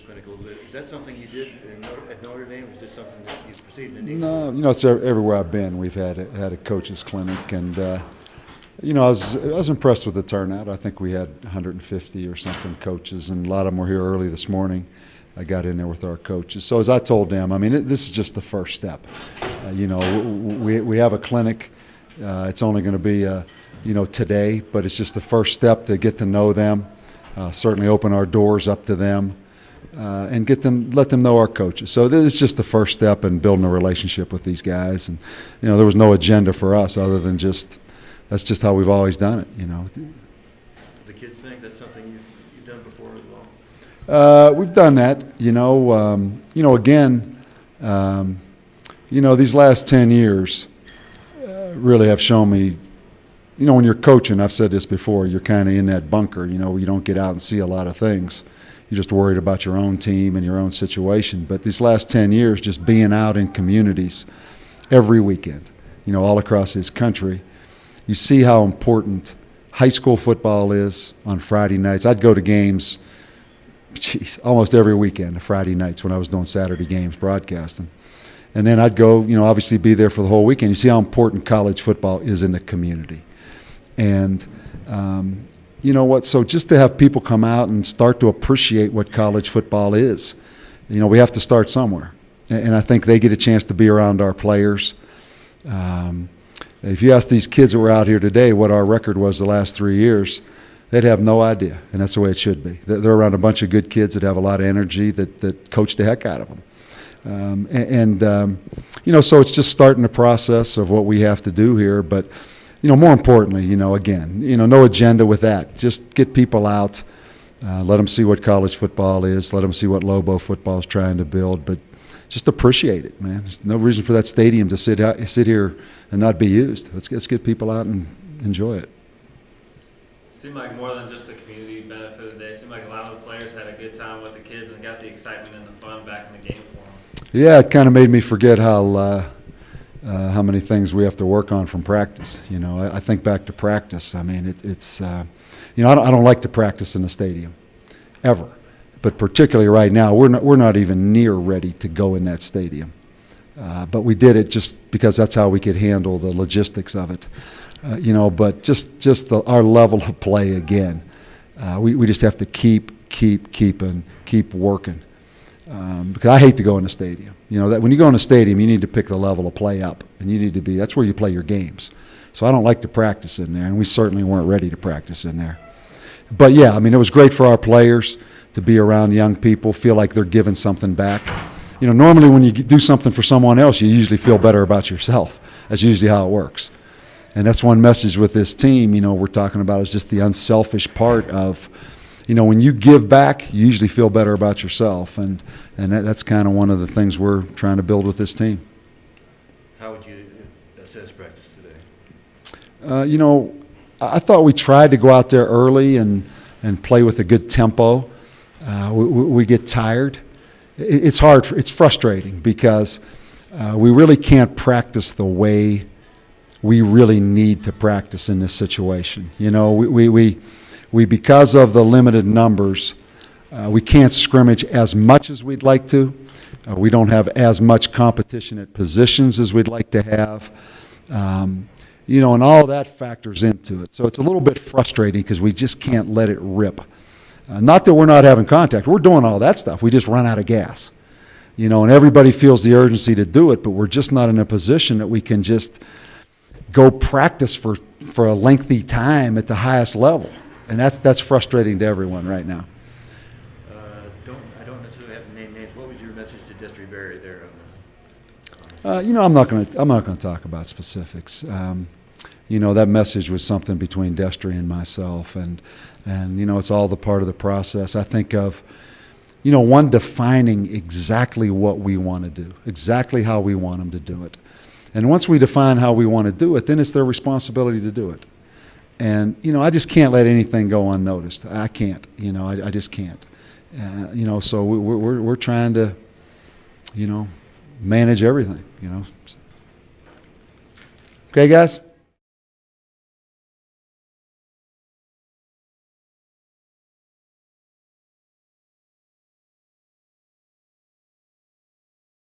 clinic a little bit. Is that something you did at Notre Dame, or is this something that you perceived in Indiana? No, it's everywhere I've been. We've had a coaches clinic, and I was impressed with the turnout. I think we had 150 or something coaches, and a lot of them were here early this morning. I got in there with our coaches. So as I told them, this is just the first step. We have a clinic. It's only going to be today, but it's just the first step to get to know them. Certainly open our doors up to them, and let them know our coaches. So this is just the first step in building a relationship with these guys. And there was no agenda for us other than that's just how we've always done it. The kids think that's something you've done before as well. We've done that. These last 10 years really have shown me. When you're coaching, I've said this before, you're kind of in that bunker, you don't get out and see a lot of things. You're just worried about your own team and your own situation. But these last 10 years, just being out in communities every weekend, all across this country, you see how important high school football is on Friday nights. I'd go to games, almost every weekend, Friday nights when I was doing Saturday games broadcasting. And then I'd go, obviously be there for the whole weekend. You see how important college football is in the community. And you know what? So just to have people come out and start to appreciate what college football is, we have to start somewhere. And I think they get a chance to be around our players. If you ask these kids that were out here today what our record was the last 3 years, they'd have no idea, and that's the way it should be. They're around a bunch of good kids that have a lot of energy that coach the heck out of them. So it's just starting the process of what we have to do here. But more importantly, again, no agenda with that. Just get people out, let them see what college football is, let them see what Lobo football is trying to build, but just appreciate it, man. There's no reason for that stadium to sit here and not be used. Let's get people out and enjoy it. Seemed like more than just the community benefit today. It seemed like a lot of the players had a good time with the kids and got the excitement and the fun back in the game for them. Yeah, it kind of made me forget how many things we have to work on from practice. I think back to practice. I don't like to practice in the stadium, ever. But particularly right now, we're not even near ready to go in that stadium. But we did it just because that's how we could handle the logistics of it. But just our level of play again, we just have to keep working. Because I hate to go in the stadium. That when you go in the stadium, you need to pick the level of play up, and that's where you play your games. So I don't like to practice in there, and we certainly weren't ready to practice in there. But yeah, it was great for our players to be around young people, feel like they're giving something back. Normally when you do something for someone else, you usually feel better about yourself. That's usually how it works. And that's one message with this team, we're talking about is just the unselfish part of, when you give back, you usually feel better about yourself. And that's kind of one of the things we're trying to build with this team. How would you assess practice today? I thought we tried to go out there early and play with a good tempo. We get tired. It's hard. It's frustrating because we really can't practice the way we really need to practice in this situation. We because of the limited numbers, we can't scrimmage as much as we'd like to. We don't have as much competition at positions as we'd like to have. And all that factors into it. So it's a little bit frustrating because we just can't let it rip. Not that we're not having contact. We're doing all that stuff. We just run out of gas. And everybody feels the urgency to do it, but we're just not in a position that we can just go practice for a lengthy time at the highest level. And that's frustrating to everyone right now. I don't necessarily have to name names. What was your message to Destry Berry there? I'm not going to talk about specifics. That message was something between Destry and myself, and it's all the part of the process. I think of, one defining exactly what we want to do, exactly how we want them to do it. And once we define how we want to do it, then it's their responsibility to do it. And, I just can't let anything go unnoticed. I can't, I just can't. So we're trying to, manage everything, Okay, guys?